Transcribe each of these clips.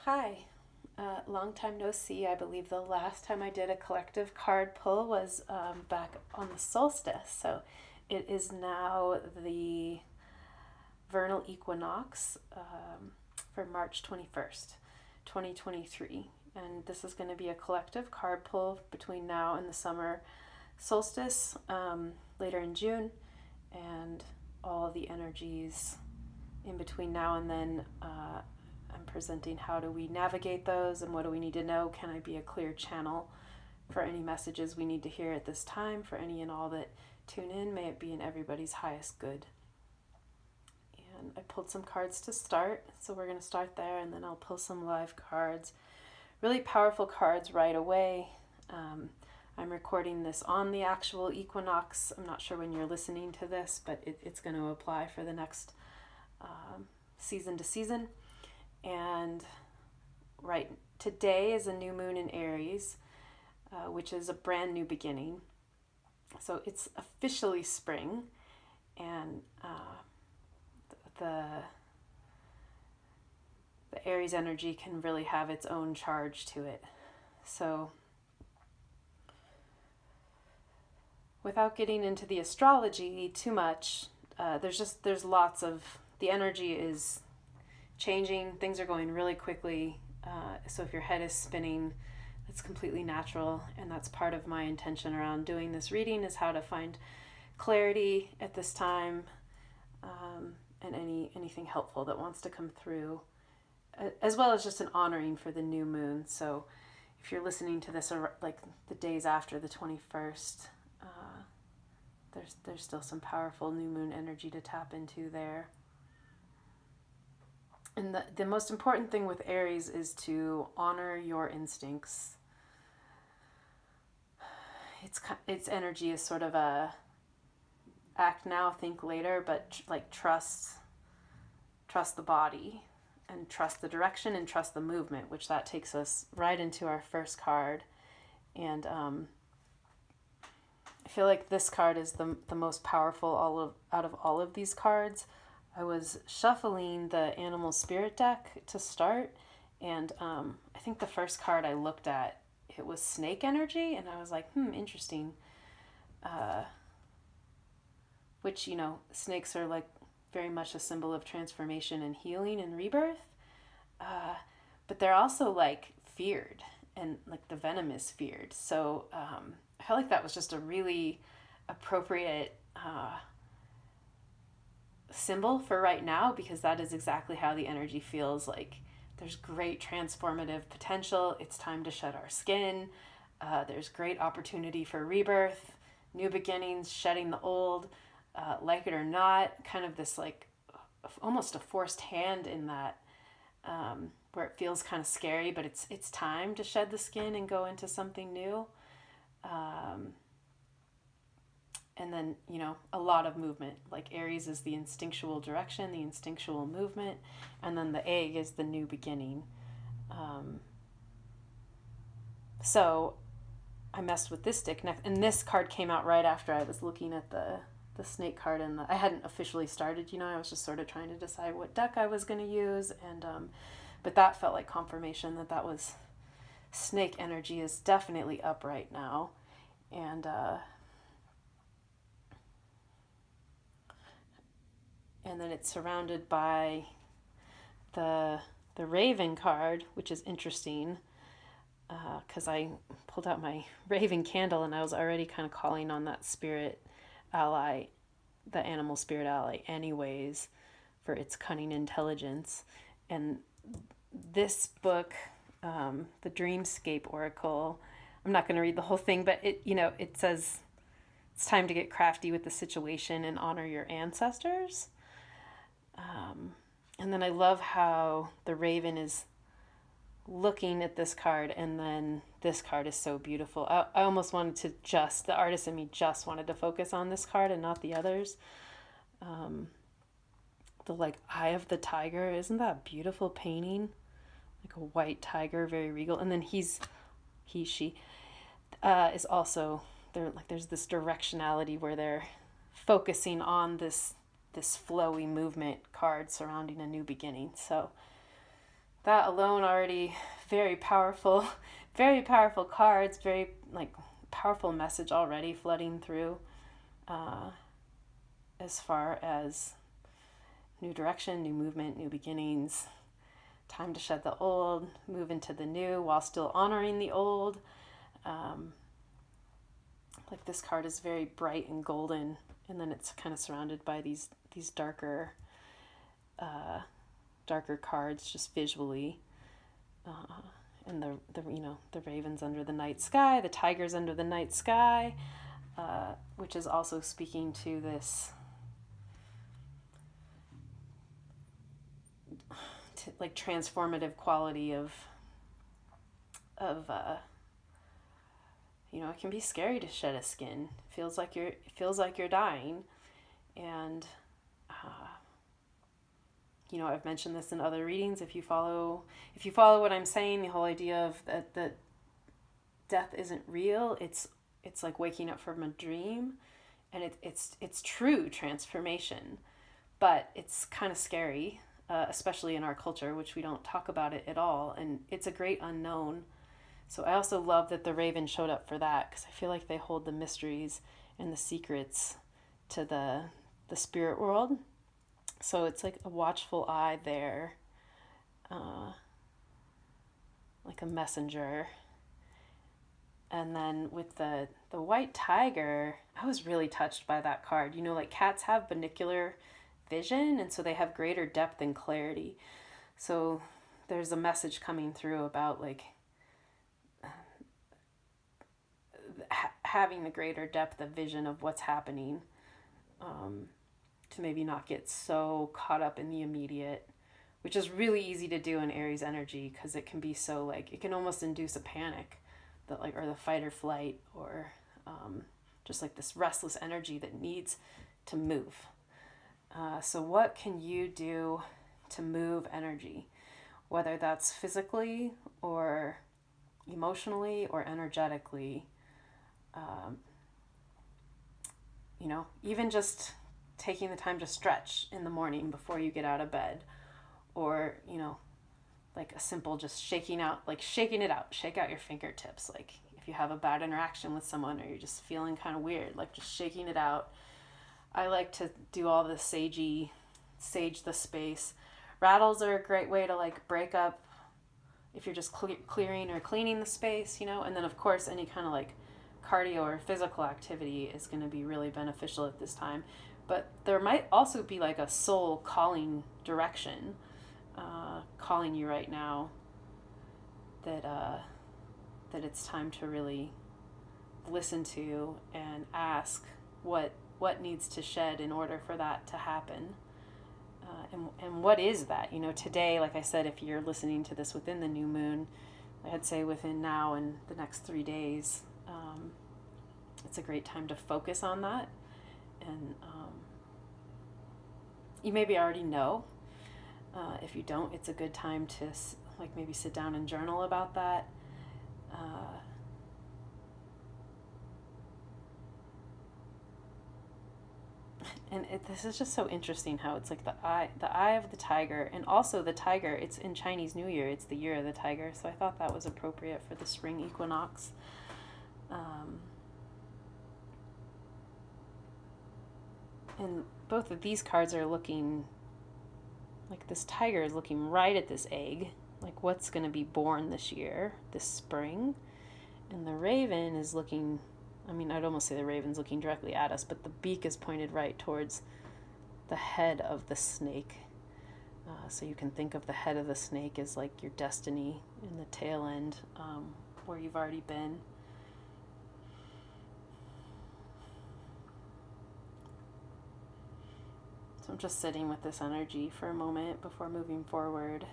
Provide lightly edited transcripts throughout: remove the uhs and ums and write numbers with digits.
Hi, long time no see. I believe the last time I did a collective card pull was back on the solstice. So it is now the vernal equinox for March 21st, 2023. And this is going to be a collective card pull between now and the summer solstice later in June, and all the energies in between now and then. I'm presenting how do we navigate those and what do we need to know. Can I be a clear channel for any messages we need to hear at this time, for any and all that tune in? May it be in everybody's highest good. And I pulled some cards to start, so we're going to start there, and then I'll pull some live cards. Really powerful cards right away. I'm recording this on the actual equinox. I'm not sure when you're listening to this, but it's going to apply for the next season to season. And right today is a new moon in Aries, which is a brand new beginning. So it's officially spring, and the Aries energy can really have its own charge to it. So without getting into the astrology too much, there's lots of, the energy is changing, things are going really quickly, so if your head is spinning, that's completely natural, and that's part of my intention around doing this reading, is how to find clarity at this time, and anything helpful that wants to come through, as well as just an honoring for the new moon. So if you're listening to this like the days after the 21st, there's still some powerful new moon energy to tap into there. And the most important thing with Aries is to honor your instincts. Its energy is sort of a act now, think later, but like trust the body, and trust the direction, and trust the movement, which that takes us right into our first card. And I feel like this card is the most powerful out of all of these cards. I was shuffling the animal spirit deck to start, and I think the first card I looked at, it was snake energy, and I was like, interesting. Which, snakes are like very much a symbol of transformation and healing and rebirth, but they're also like feared, and like the venom is feared. So I felt like that was just a really appropriate symbol for right now, because that is exactly how the energy feels. Like there's great transformative potential. It's time to shed our skin. There's great opportunity for rebirth, new beginnings, shedding the old, like it or not, kind of this like almost a forced hand in that, where it feels kind of scary, but it's time to shed the skin and go into something new. And then, a lot of movement. Like Aries is the instinctual direction, the instinctual movement, and then the egg is the new beginning. So I messed with this deck next, and this card came out right after I was looking at the snake card, and I hadn't officially started, I was just sort of trying to decide what deck I was going to use, and but that felt like confirmation that was snake energy is definitely up right now. And then it's surrounded by the Raven card, which is interesting, because I pulled out my Raven candle, and I was already kind of calling on that spirit ally, the animal spirit ally anyways, for its cunning intelligence. And this book, the Dreamscape Oracle, I'm not going to read the whole thing, but it says it's time to get crafty with the situation and honor your ancestors. And then I love how the Raven is looking at this card, and then this card is so beautiful. I almost wanted to the artist in me just wanted to focus on this card and not the others. The like Eye of the Tiger, isn't that a beautiful painting? Like a white tiger, very regal. And then she is also, there's this directionality where they're focusing on this flowy movement card surrounding a new beginning. So that alone already very powerful, very powerful cards, very like powerful message already flooding through, as far as new direction, new movement, new beginnings, time to shed the old, move into the new while still honoring the old. Like this card is very bright and golden, and then it's kind of surrounded by these darker cards just visually. And the ravens under the night sky, the tigers under the night sky, which is also speaking to this like transformative quality of it can be scary to shed a skin. It feels like you're dying, and I've mentioned this in other readings. If you follow what I'm saying, the whole idea of that death isn't real. It's like waking up from a dream, and it's true transformation, but it's kind of scary, especially in our culture, which we don't talk about it at all, and it's a great unknown. So I also love that the raven showed up for that, because I feel like they hold the mysteries and the secrets to the spirit world. So it's like a watchful eye there, like a messenger. And then with the white tiger, I was really touched by that card. Like cats have binocular vision, and so they have greater depth and clarity. So there's a message coming through about like having the greater depth of vision of what's happening, to maybe not get so caught up in the immediate, which is really easy to do in Aries energy, because it can be so like it can almost induce a panic, that like, or the fight or flight, or just like this restless energy that needs to move. So what can you do to move energy, whether that's physically or emotionally or energetically? Even just taking the time to stretch in the morning before you get out of bed, or like a simple just shaking it out, shake out your fingertips. Like if you have a bad interaction with someone, or you're just feeling kind of weird, like just shaking it out. I like to do all the sage the space. Rattles are a great way to like break up if you're just clearing or cleaning the space, and then of course any kind of like cardio or physical activity is going to be really beneficial at this time. But there might also be like a soul calling direction, calling you right now, that it's time to really listen to and ask what needs to shed in order for that to happen. And what is that? Today, like I said, if you're listening to this within the new moon, I'd say within now and the next 3 days, it's a great time to focus on that. And you maybe already know. If you don't, it's a good time to like maybe sit down and journal about that. And this is just so interesting how it's like the eye of the tiger, and also the tiger, it's in Chinese New Year, it's the year of the tiger, so I thought that was appropriate for the spring equinox. And both of these cards are looking, like this tiger is looking right at this egg, like what's going to be born this year, this spring. And the raven is looking, I'd almost say the raven's looking directly at us, but the beak is pointed right towards the head of the snake. So you can think of the head of the snake as like your destiny, and the tail end, where you've already been. So I'm just sitting with this energy for a moment before moving forward.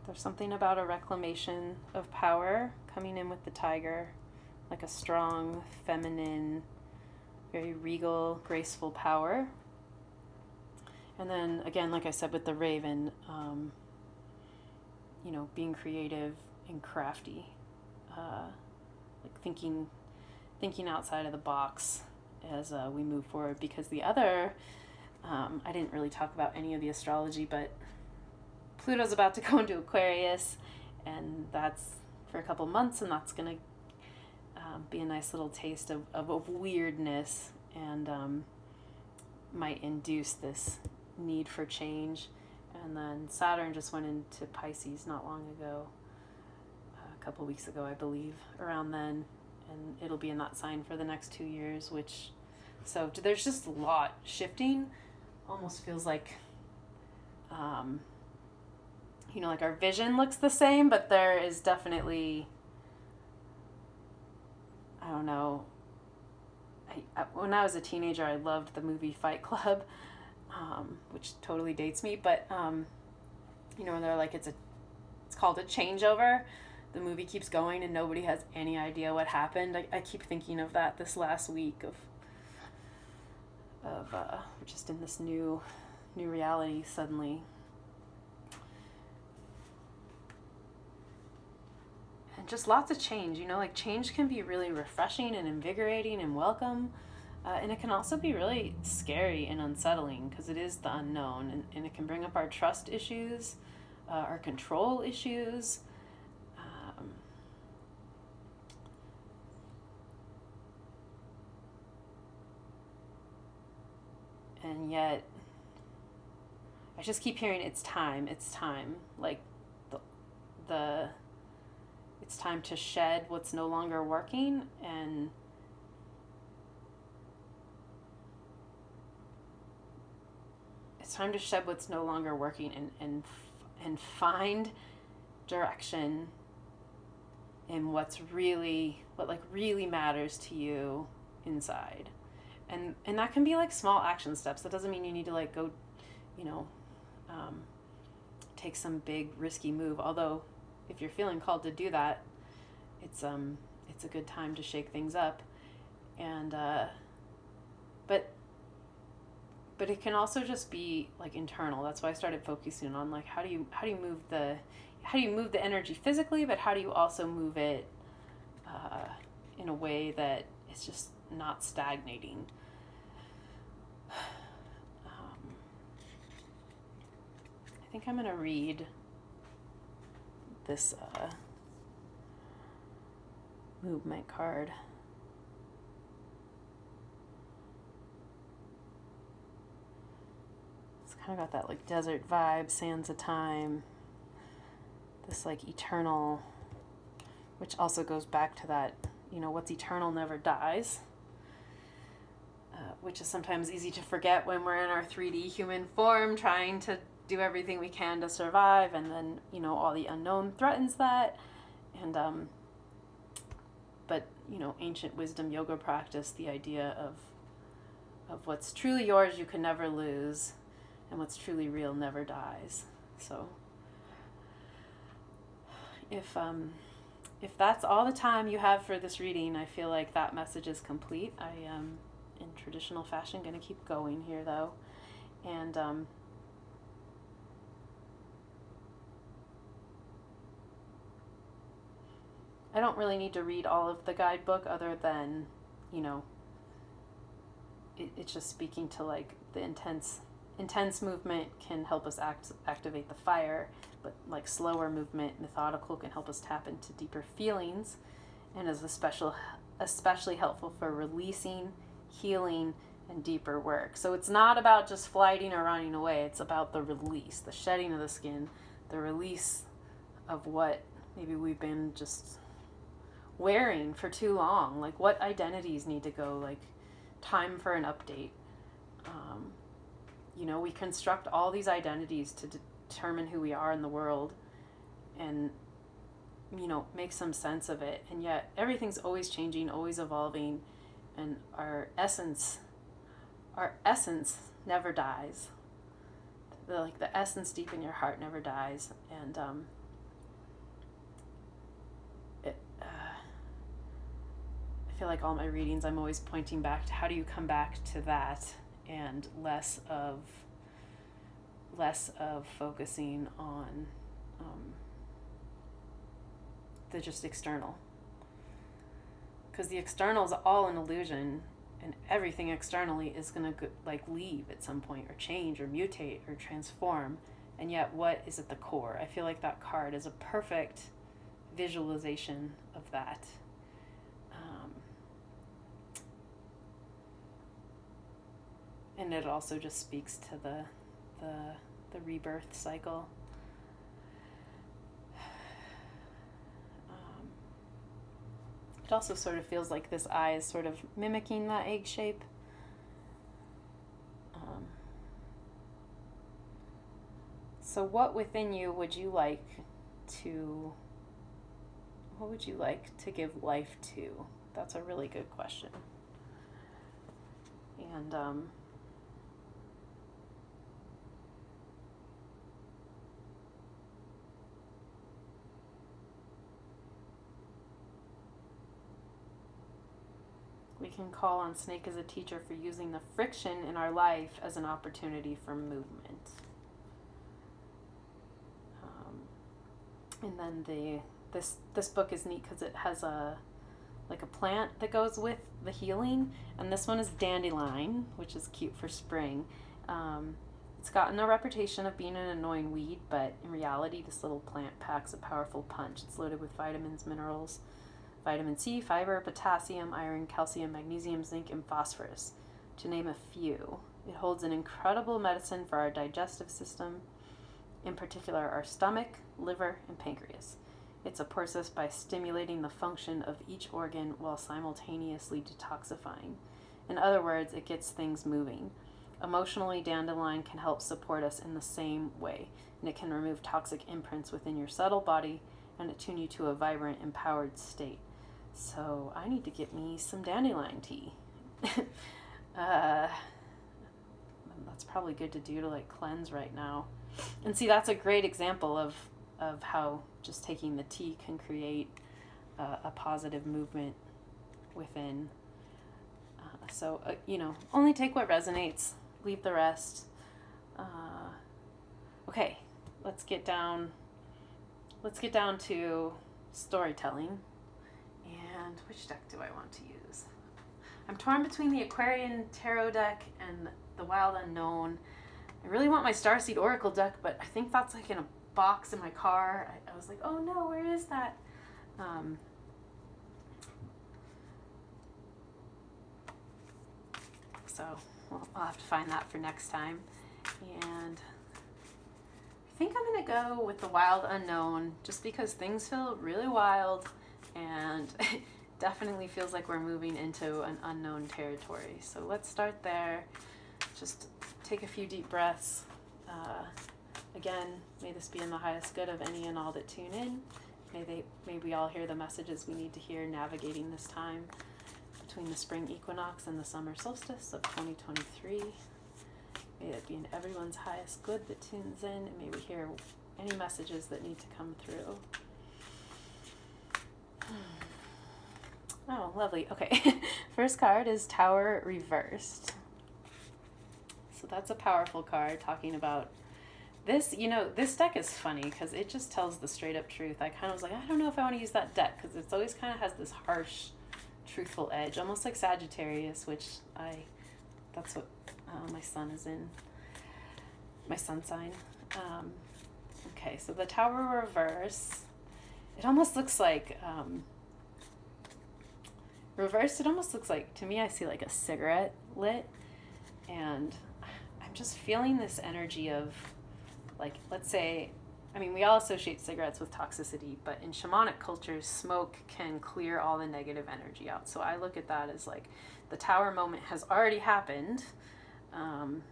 There's something about a reclamation of power coming in with the tiger, like a strong, feminine, very regal, graceful power. And then again, like I said, with the raven, being creative and crafty. like thinking outside of the box as we move forward. Because the other, I didn't really talk about any of the astrology, but Pluto's about to go into Aquarius, and that's for a couple months, and that's going to be a nice little taste of weirdness, and might induce this need for change. And then Saturn just went into Pisces not long ago, a couple weeks ago, I believe, around then, and it'll be in that sign for the next 2 years, so there's just a lot shifting. Almost feels like, like our vision looks the same, but there is definitely, I don't know, when I was a teenager, I loved the movie Fight Club, which totally dates me, but, when they're like, it's called a changeover. The movie keeps going and nobody has any idea what happened. I keep thinking of that this last week of just in this new reality suddenly. And just lots of change, like change can be really refreshing and invigorating and welcome. And it can also be really scary and unsettling because it is the unknown, and it can bring up our trust issues, our control issues. And yet, I just keep hearing it's time. Like it's time to shed what's no longer working, and it's time to shed what's no longer working and find direction in what really matters to you inside. And that can be like small action steps. That doesn't mean you need to like go, take some big risky move. Although if you're feeling called to do that, it's a good time to shake things up. And but it can also just be like internal. That's why I started focusing on like how do you move the energy physically, but how do you also move it in a way that it's just not stagnating. I think I'm going to read this movement card. It's kind of got that like desert vibe, sands of time, this like eternal, which also goes back to that, what's eternal never dies, which is sometimes easy to forget when we're in our 3D human form trying to do everything we can to survive, and then all the unknown threatens that. And but ancient wisdom yoga practice, the idea of what's truly yours you can never lose, and what's truly real never dies. So if that's all the time you have for this reading, I feel like that message is complete. I am, in traditional fashion, going to keep going here though, and I don't really need to read all of the guidebook other than, it's just speaking to like the intense movement can help us activate the fire, but like slower movement, methodical, can help us tap into deeper feelings, and is especially helpful for releasing, healing, and deeper work. So it's not about just flighting or running away. It's about the release, the shedding of the skin, the release of what maybe we've been just wearing for too long. Like what identities need to go, like time for an update. We construct all these identities to determine who we are in the world and, make some sense of it. And yet everything's always changing, always evolving. And our essence never dies. The essence deep in your heart never dies. And, I feel like all my readings, I'm always pointing back to how do you come back to that, and less of focusing on the just external. because the external is all an illusion, and everything externally is going to like leave at some point or change or mutate or transform. And yet what is at the core? I feel like that card is a perfect visualization of that. And it also just speaks to the rebirth cycle. It also sort of feels like this eye is sort of mimicking that egg shape. So what within you would you like to give life to? That's a really good question. And we can call on Snake as a teacher for using the friction in our life as an opportunity for movement. And then this book is neat because it has a plant that goes with the healing, and this one is dandelion, which is cute for spring. It's gotten a reputation of being an annoying weed, but in reality this little plant packs a powerful punch. It's loaded with vitamins, minerals, vitamin C, fiber, potassium, iron, calcium, magnesium, zinc, and phosphorus, to name a few. It holds an incredible medicine for our digestive system, in particular our stomach, liver, and pancreas. It supports us by stimulating the function of each organ while simultaneously detoxifying. In other words, it gets things moving. Emotionally, dandelion can help support us in the same way, and it can remove toxic imprints within your subtle body and attune you to a vibrant, empowered state. So I need to get me some dandelion tea. That's probably good to do to like cleanse right now. And see, that's a great example of how just taking the tea can create a positive movement within. Only take what resonates, leave the rest. Okay, let's get down to storytelling. And which deck do I want to use? I'm torn between the Aquarian Tarot deck and the Wild Unknown. I really want my Starseed Oracle deck, but I think that's like in a box in my car. I was like, oh no, where is that? So I'll have to find that for next time. And I think I'm going to go with the Wild Unknown just because things feel really wild, and it definitely feels like we're moving into an unknown territory. So let's start there. Just take a few deep breaths. Again, may this be in the highest good of any and all that tune in. May we all hear the messages we need to hear navigating this time between the spring equinox and the summer solstice of 2023. May it be in everyone's highest good that tunes in, and may we hear any messages that need to come through. Oh, lovely. Okay, first card is Tower reversed. So that's a powerful card talking about this. This deck is funny because it just tells the straight up truth. I kind of was like, I don't know if I want to use that deck because it's always kind of has this harsh, truthful edge, almost like Sagittarius, which that's what my sun is in, my sun sign. Okay, so the Tower reverse, it almost looks like, reversed, it almost looks like, to me, I see like a cigarette lit, and I'm just feeling this energy of, like, let's say, we all associate cigarettes with toxicity, but in shamanic cultures, smoke can clear all the negative energy out. So I look at that as like the Tower moment has already happened, and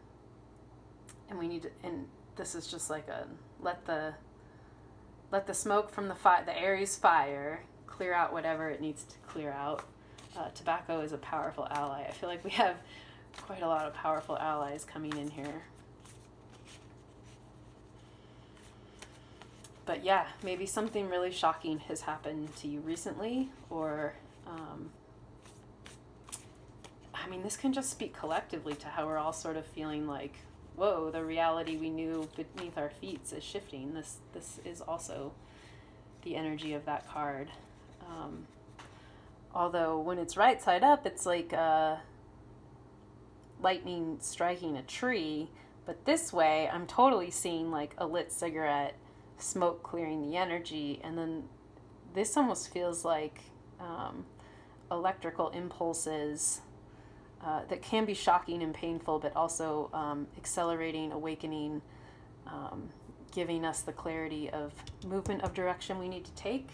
we need to, and this is just like let the smoke from the Aries fire clear out whatever it needs to clear out. Tobacco is a powerful ally. I feel like we have quite a lot of powerful allies coming in here. But yeah, maybe something really shocking has happened to you recently, or this can just speak collectively to how we're all sort of feeling like, whoa, the reality we knew beneath our feet is shifting. This is also the energy of that card. Although when it's right side up, it's like lightning striking a tree. But this way, I'm totally seeing like a lit cigarette, smoke clearing the energy, and then this almost feels like electrical impulses that can be shocking and painful, but also accelerating, awakening, giving us the clarity of movement of direction we need to take.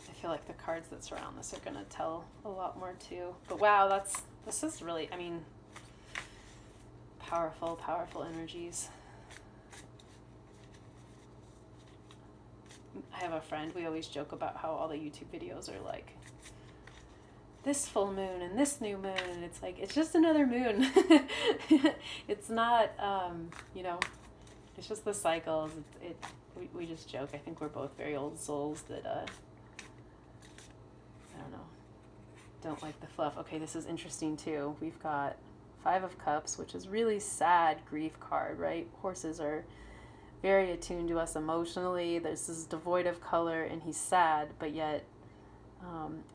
I feel like the cards that surround this are going to tell a lot more too. But wow, this is really, I mean, powerful, powerful energies. I have a friend, we always joke about how all the YouTube videos are like, this full moon and this new moon, and it's like, it's just another moon. It's not, you know, it's just the cycles. We just joke. I think we're both very old souls that, I don't know, don't like the fluff. Okay, this is interesting too. We've got Five of Cups, which is really sad grief card, right? Horses are very attuned to us emotionally. This is devoid of color, and he's sad, but yet,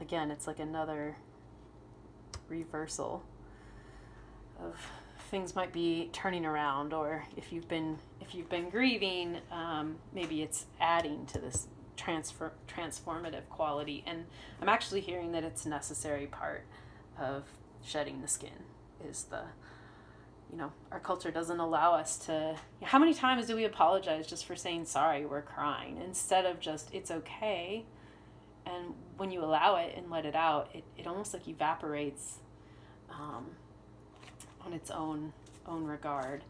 again, it's like another reversal of things might be turning around, or if you've been grieving, maybe it's adding to this transformative quality. And I'm actually hearing that it's a necessary part of shedding the skin. Is the, you know, our culture doesn't allow us to. How many times do we apologize just for saying sorry, we're crying, instead of just it's okay? And when you allow it and let it out, it almost like evaporates on its own regard.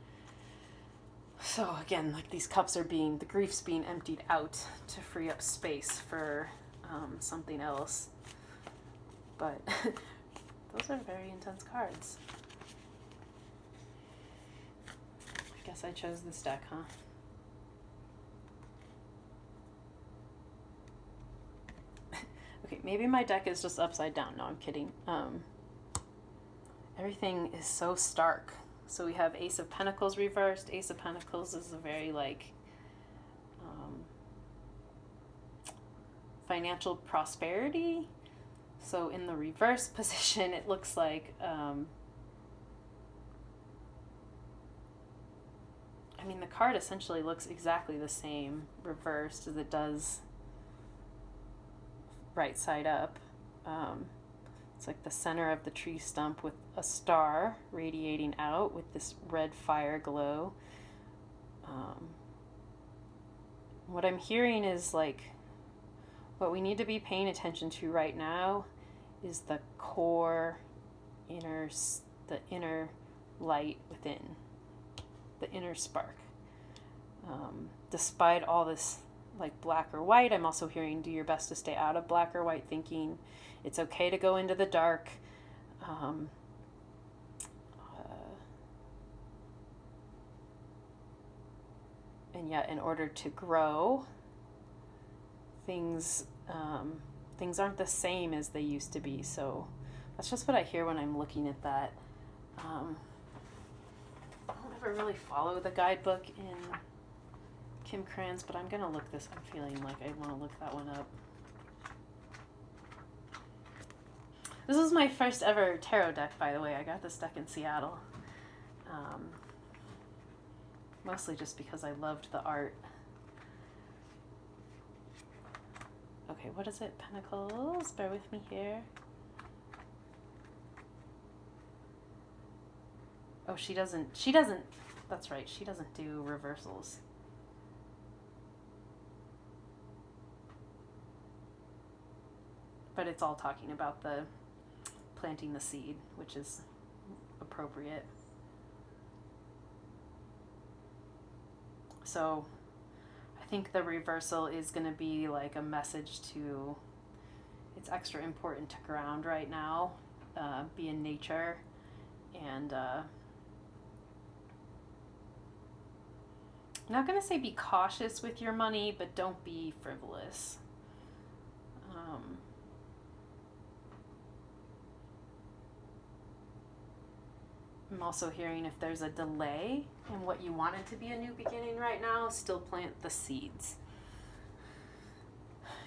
So again, like these cups are being, the grief's being emptied out to free up space for something else. But those are very intense cards. I guess I chose this deck, huh? Okay, maybe my deck is just upside down. No, I'm kidding. Everything is so stark. So we have Ace of Pentacles reversed. Ace of Pentacles is a very like financial prosperity. So in the reverse position, it looks like, I mean, the card essentially looks exactly the same reversed as it does right side up. It's like the center of the tree stump with a star radiating out with this red fire glow. What I'm hearing is like, what we need to be paying attention to right now is the core the inner light within, the inner spark. Despite all this like black or white, I'm also hearing do your best to stay out of black or white thinking. It's okay to go into the dark. And yet, in order to grow, things aren't the same as they used to be. So that's just what I hear when I'm looking at that. I don't ever really follow the guidebook in Kim Krans, but I'm going to look this. I'm feeling like I want to look that one up. This is my first ever tarot deck, by the way. I got this deck in Seattle. Mostly just because I loved the art. Okay, what is it? Pentacles. Bear with me here. Oh, she doesn't, that's right, she doesn't do reversals. But it's all talking about the planting the seed, which is appropriate. So I think the reversal is going to be like a message to, it's extra important to ground right now, be in nature, and I'm not going to say be cautious with your money, but don't be frivolous. I'm also hearing if there's a delay in what you want it to be a new beginning right now, still plant the seeds.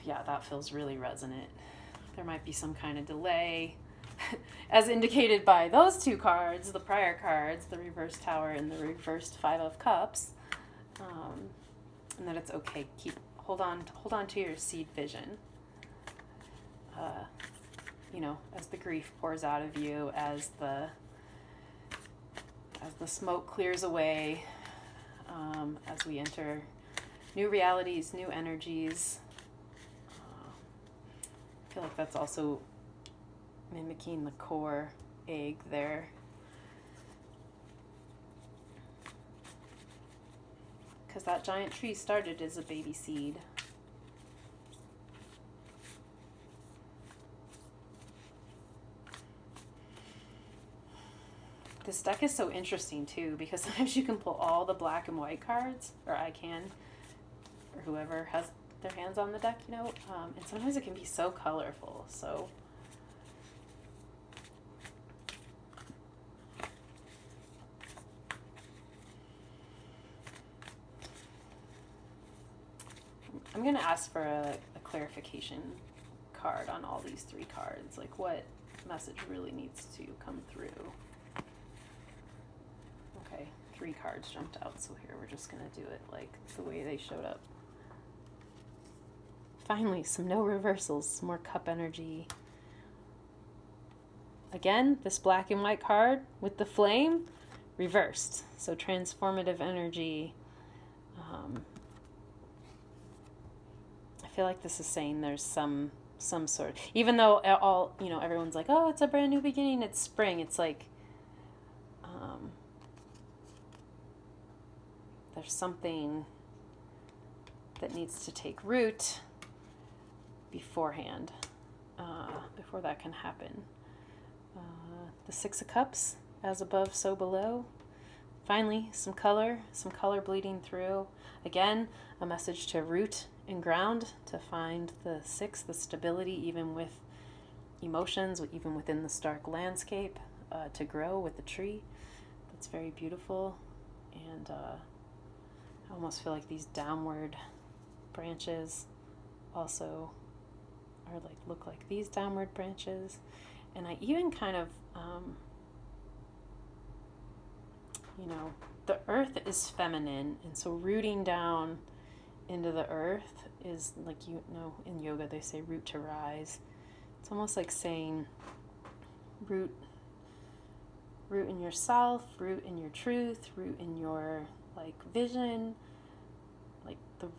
Yeah, that feels really resonant. There might be some kind of delay, as indicated by those two cards, the prior cards, the reversed Tower and the reversed Five of Cups, and that it's okay. Hold on to your seed vision. You know, as the grief pours out of you, as the smoke clears away, as we enter new realities, new energies. I feel like that's also mimicking the core egg there. Because that giant tree started as a baby seed. This deck is so interesting too, because sometimes you can pull all the black and white cards, or I can, or whoever has their hands on the deck, you know, and sometimes it can be so colorful. So I'm going to ask for a clarification card on all these three cards, like what message really needs to come through. Okay, 3 cards jumped out, so here we're just going to do it like the way they showed up. Finally, some no reversals, some more cup energy. Again, this black and white card with the flame, reversed. So transformative energy. I feel like this is saying there's some sort, even though all, you know, everyone's like, oh, it's a brand new beginning, it's spring. It's like, there's something that needs to take root beforehand, before that can happen. The 6 of Cups, as above, so below. Finally, some color bleeding through. Again, a message to root and ground, to find the 6, the stability, even with emotions, even within the stark landscape, to grow with the tree. That's very beautiful. And I almost feel like these downward branches also are like, look like these downward branches. And I even kind of, you know, the earth is feminine, and so rooting down into the earth is like, you know, in yoga they say root to rise. It's almost like saying root in yourself, root in your truth, root in your like vision, like the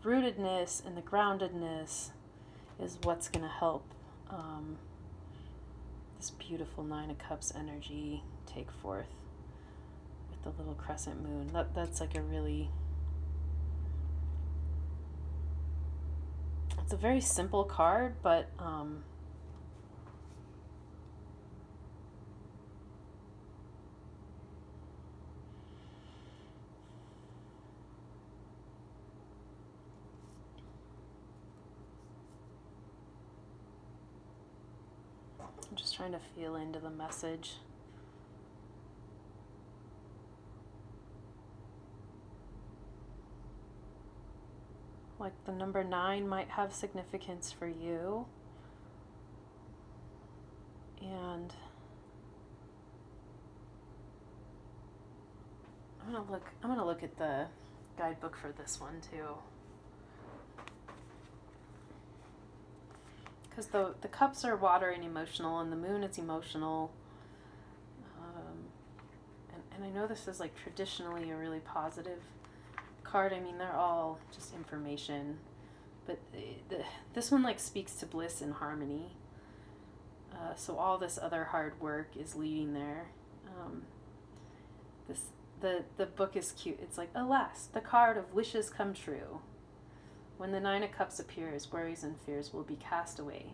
rootedness and the groundedness is what's going to help this beautiful 9 of Cups energy take forth with the little crescent moon. That's like a really, it's a very simple card, but I'm just trying to feel into the message. Like the number 9 might have significance for you. And I'm gonna look at the guidebook for this one too. Because the cups are water and emotional, and the moon is emotional. And I know this is like traditionally a really positive card. I mean, they're all just information. But this one like speaks to bliss and harmony. So all this other hard work is leading there. The book is cute. It's like, alas, the card of wishes come true. When the 9 of Cups appears, worries and fears will be cast away.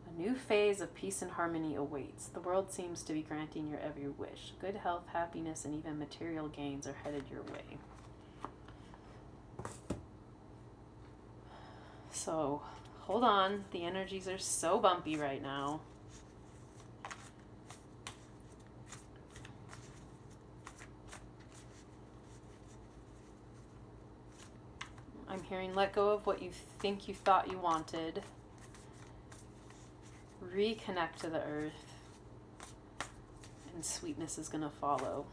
A new phase of peace and harmony awaits. The world seems to be granting your every wish. Good health, happiness, and even material gains are headed your way. So, hold on. The energies are so bumpy right now. I'm hearing let go of what you think you thought you wanted. Reconnect to the earth. And sweetness is going to follow.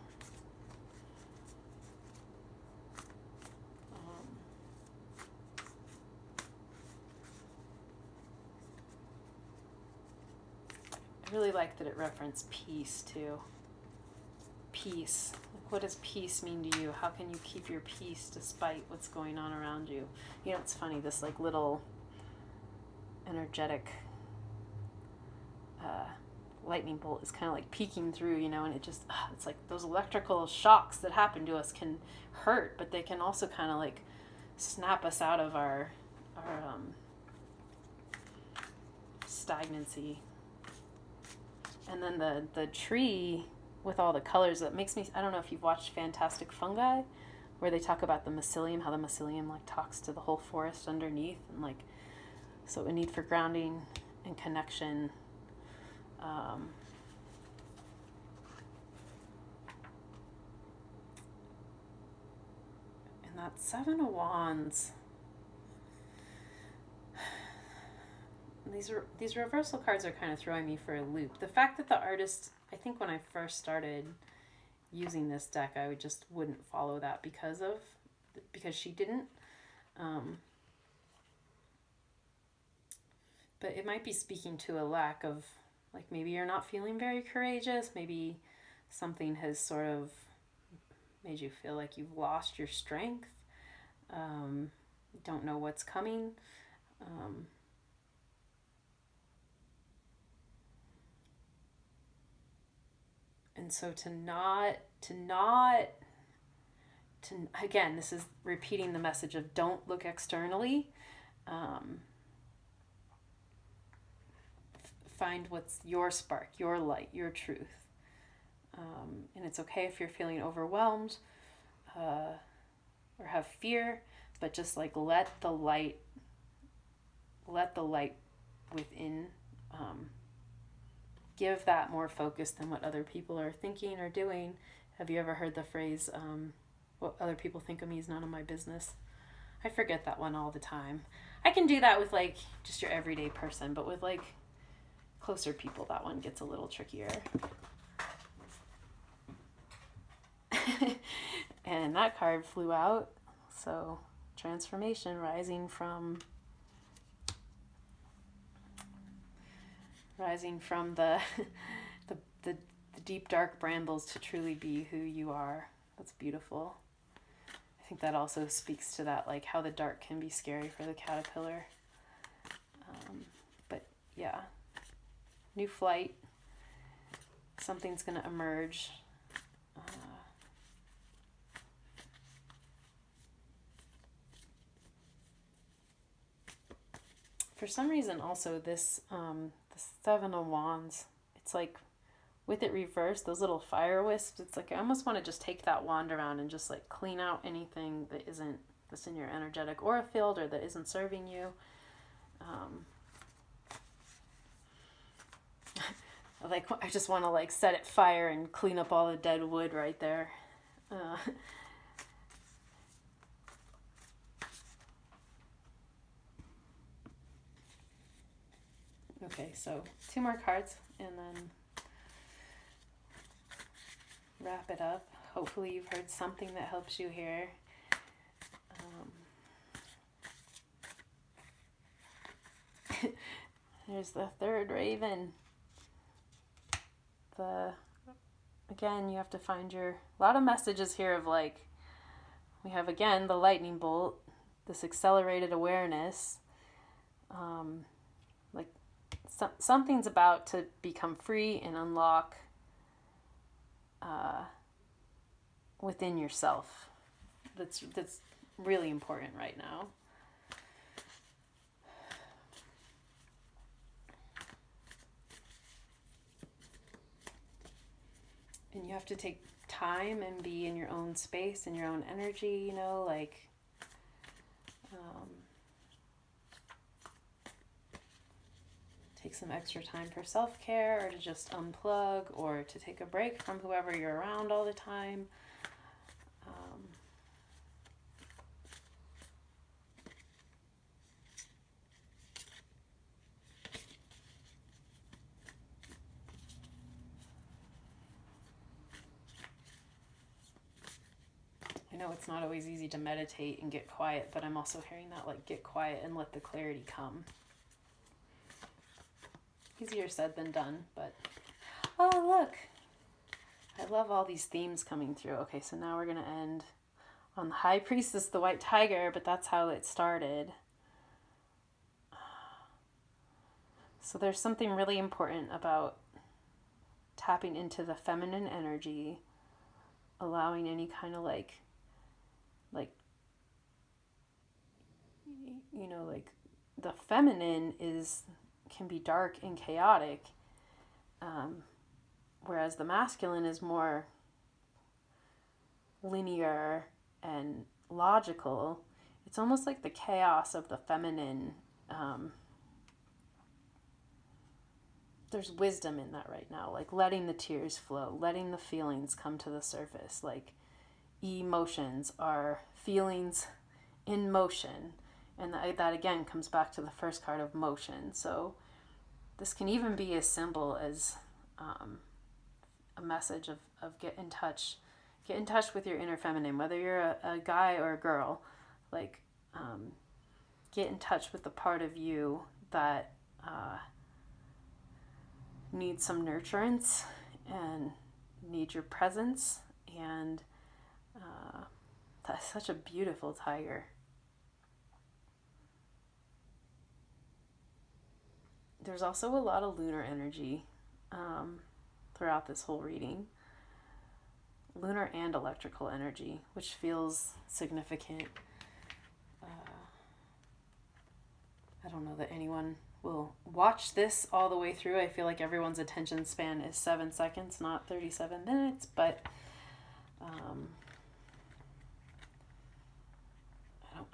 I really like that it referenced peace too. Peace. Like, what does peace mean to you? How can you keep your peace despite what's going on around you? You know, it's funny, this like little energetic lightning bolt is kind of like peeking through, you know, and it just, it's like those electrical shocks that happen to us can hurt, but they can also kind of like snap us out of our stagnancy. And then the tree with all the colors, that makes me, I don't know if you've watched Fantastic Fungi, where they talk about the mycelium, how the mycelium like talks to the whole forest underneath, and like, so a need for grounding and connection. And that Seven of Wands. These reversal cards are kind of throwing me for a loop. The fact that the artist, I think when I first started using this deck, I wouldn't follow that because she didn't. But it might be speaking to a lack of, like, maybe you're not feeling very courageous. Maybe something has sort of made you feel like you've lost your strength. Don't know what's coming. And so again, this is repeating the message of don't look externally. Find what's your spark, your light, your truth. And it's okay if you're feeling overwhelmed or have fear, but just like let the light within give that more focus than what other people are thinking or doing. Have you ever heard the phrase, what other people think of me is none of my business? I forget that one all the time. I can do that with like just your everyday person, but with like closer people, that one gets a little trickier. And that card flew out. So transformation, rising from the deep dark brambles to truly be who you are. That's beautiful. I think that also speaks to that, like how the dark can be scary for the caterpillar. But yeah, new flight. Something's going to emerge. For some reason, also this the Seven of Wands, it's like with it reversed, those little fire wisps. It's like I almost want to just take that wand around and just like clean out anything that's in your energetic aura field or that isn't serving you. Like I just want to like set it fire and clean up all the dead wood right there. Okay, so 2 more cards and then wrap it up. Hopefully you've heard something that helps you here. There's the third raven. Again, you have to find a lot of messages here of like, we have again the lightning bolt, this accelerated awareness, like something's about to become free and unlock within yourself. That's really important right now. And you have to take time and be in your own space and your own energy, you know, like take some extra time for self-care or to just unplug or to take a break from whoever you're around all the time. know it's not always easy to meditate and get quiet, but I'm also hearing that, like, get quiet and let the clarity come. Easier said than done, but... Oh, look! I love all these themes coming through. Okay, so now we're going to end on the High Priestess, the White Tiger, but that's how it started. So there's something really important about tapping into the feminine energy, allowing any kind of like, you know, like the feminine can be dark and chaotic, whereas the masculine is more linear and logical. It's almost like the chaos of the feminine. There's wisdom in that right now, like letting the tears flow, letting the feelings come to the surface. Like, emotions are feelings in motion, and that again comes back to the first card of motion. So this can even be as simple as a message of get in touch with your inner feminine, whether you're a guy or a girl. Like, get in touch with the part of you that needs some nurturance and needs your presence. And that's such a beautiful tiger. There's also a lot of lunar energy throughout this whole reading. Lunar and electrical energy, which feels significant. I don't know that anyone will watch this all the way through. I feel like everyone's attention span is 7 seconds, not 37 minutes, but I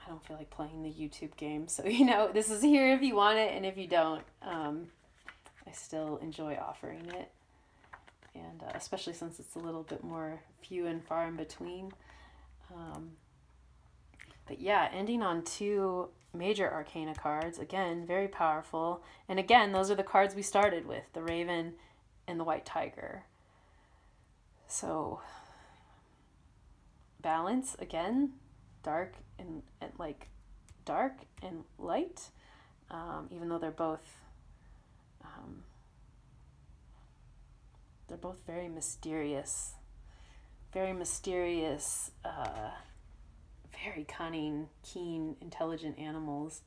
don't feel like playing the YouTube game. So, you know, this is here if you want it, and if you don't, I still enjoy offering it. And especially since it's a little bit more few and far in between. But yeah, ending on 2 major arcana cards, again, very powerful. And again, those are the cards we started with, the Raven and the White Tiger. So, balance, again, dark and like dark and light, even though they're both very mysterious, very cunning, keen, intelligent animals.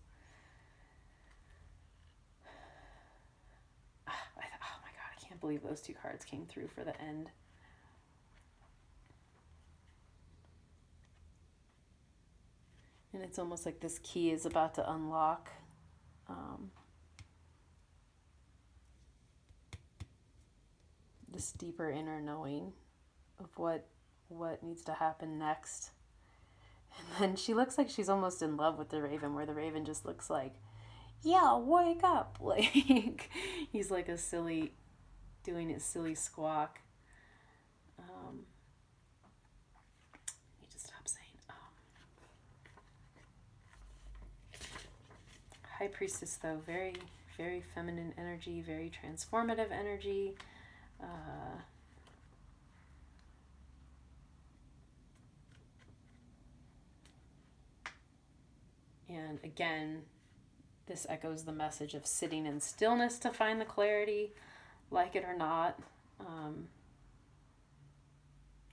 Oh my God, I can't believe those 2 cards came through for the end. And it's almost like this key is about to unlock. This deeper inner knowing of what needs to happen next. And then she looks like she's almost in love with the Raven, where the Raven just looks like, yeah, wake up. Like, he's like doing his silly squawk. Let me just stop saying. High Priestess, though, very, very feminine energy, very transformative energy. And again, this echoes the message of sitting in stillness to find the clarity, like it or not.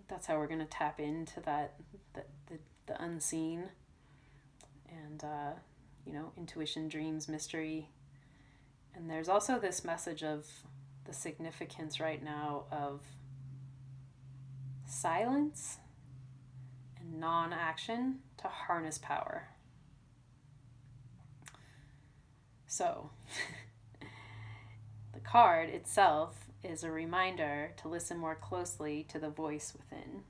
That's how we're going to tap into the unseen, and you know, intuition, dreams, mystery. And there's also this message of the significance right now of silence and non-action to harness power. So, the card itself is a reminder to listen more closely to the voice within,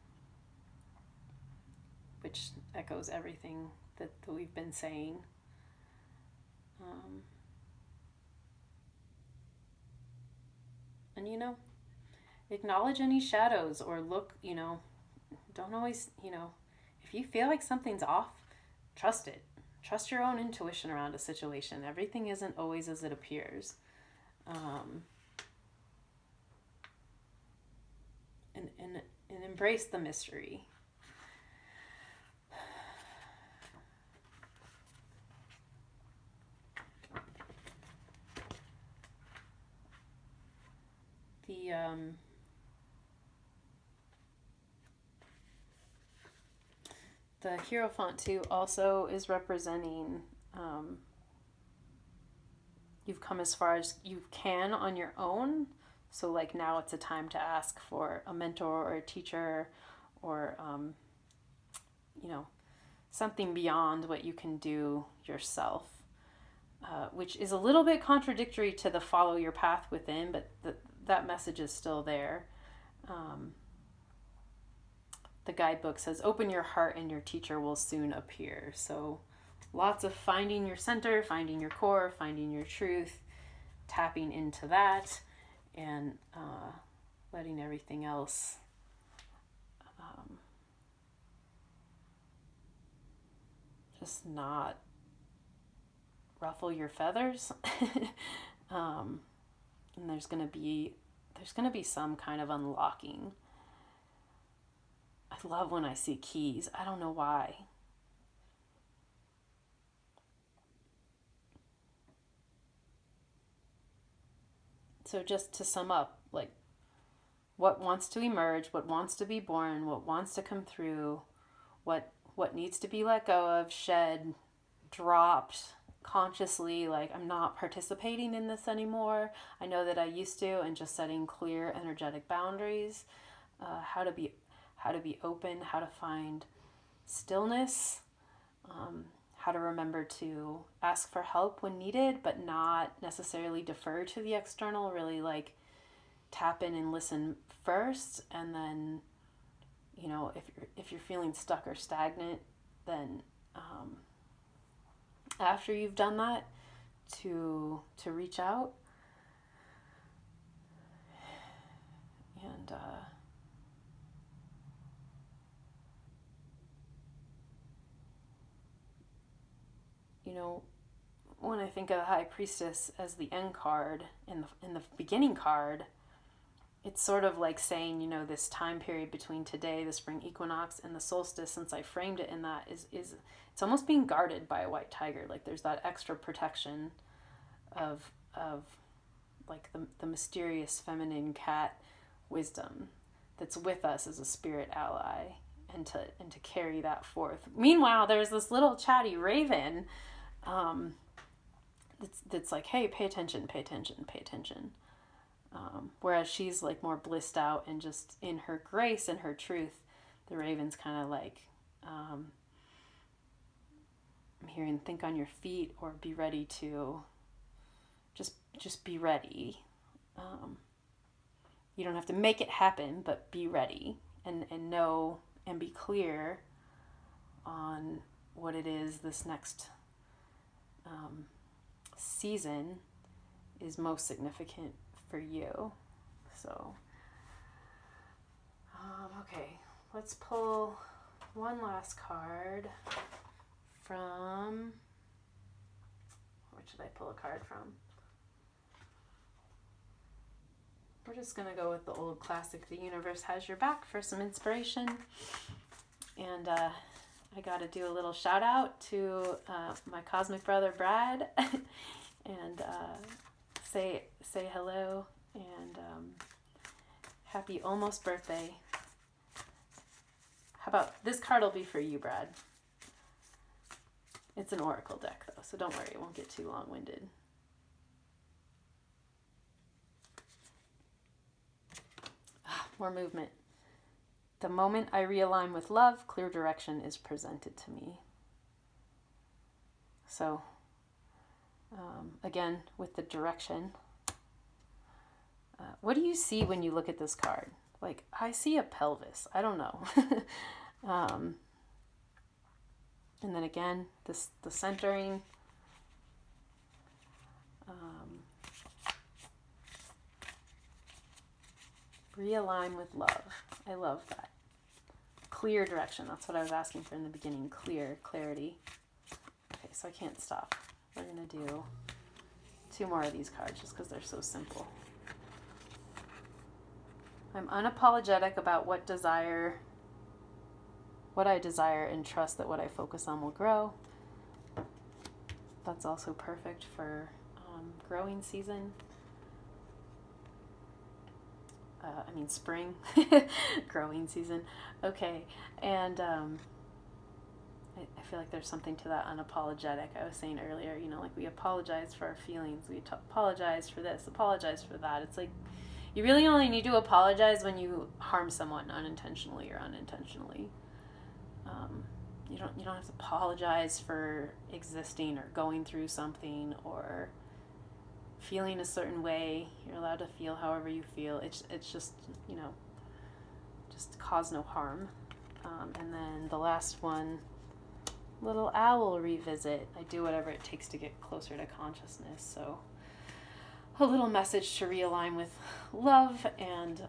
which echoes everything that we've been saying. And, you know, acknowledge any shadows, or look, you know, don't always, you know, if you feel like something's off, trust it. Trust your own intuition around a situation. Everything isn't always as it appears. And embrace the mystery. the Hierophant too also is representing you've come as far as you can on your own. So like now it's a time to ask for a mentor or a teacher or, something beyond what you can do yourself, which is a little bit contradictory to the follow your path within, but that message is still there. The guidebook says, open your heart and your teacher will soon appear. So lots of finding your center, finding your core, finding your truth, tapping into that, and letting everything else just not ruffle your feathers. And there's gonna be some kind of unlocking. I love when I see keys. I don't know why. So just to sum up, like what wants to emerge, what wants to be born, what wants to come through, what needs to be let go of, shed, dropped consciously, like I'm not participating in this anymore. I know that I used to, and just setting clear energetic boundaries, how to be open, how to find stillness, how to remember to ask for help when needed, but not necessarily defer to the external, really like tap in and listen first. And then, if you're feeling stuck or stagnant, then after you've done that, to reach out and when I think of the High Priestess as the end card in the beginning card, it's sort of like saying, this time period between today, the spring equinox, and the solstice, since I framed it in that, is it's almost being guarded by a white tiger. Like there's that extra protection of like the mysterious feminine cat wisdom that's with us as a spirit ally, and to carry that forth. Meanwhile, there's this little chatty raven that's like, hey, pay attention, pay attention, pay attention. Whereas she's like more blissed out and just in her grace and her truth. The raven's kind of like, I'm hearing think on your feet, or be ready to just be ready. You don't have to make it happen, but be ready and know and be clear on what it is this next season is most significant for you. So, okay, let's pull one last card from, where should I pull a card from? We're just going to go with the old classic, The Universe Has Your Back, for some inspiration. And I got to do a little shout out to my cosmic brother, Brad, and say hello and happy almost birthday. How about this card will be for you, Brad. It's an oracle deck though, so don't worry, it won't get too long-winded. More movement. The moment I realign with love, clear direction is presented to me. So, again, with the direction, what do you see when you look at this card? Like, I see a pelvis. I don't know. And then again, the centering. Realign with love. I love that. Clear direction. That's what I was asking for in the beginning. Clarity. Okay, so I can't stop. We're going to do 2 more of these cards just because they're so simple. I'm unapologetic about what I desire, and trust that what I focus on will grow. That's also perfect for growing season. spring, growing season. Okay, and I feel like there's something to that unapologetic. I was saying earlier, like we apologize for our feelings, we apologize for this, apologize for that. It's like you really only need to apologize when you harm someone unintentionally or unintentionally. You don't have to apologize for existing or going through something or feeling a certain way. You're allowed to feel however you feel. It's just, just cause no harm. And then the last one, little owl revisit. I do whatever it takes to get closer to consciousness. So a little message to realign with love and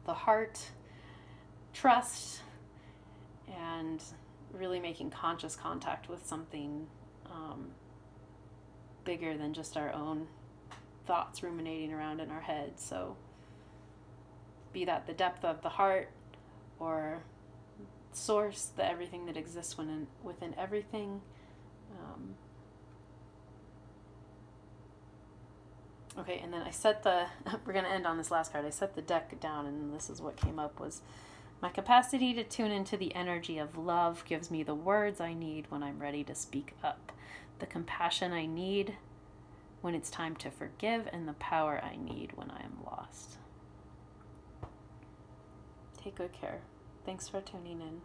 the heart, trust, and really making conscious contact with something bigger than just our own thoughts ruminating around in our head. So be that the depth of the heart or source, the everything that exists within everything. Okay, and then I set we're going to end on this last card. I set the deck down, and this is what came up was, my capacity to tune into the energy of love gives me the words I need when I'm ready to speak up, the compassion I need when it's time to forgive, and the power I need when I am lost. Take good care. Thanks for tuning in.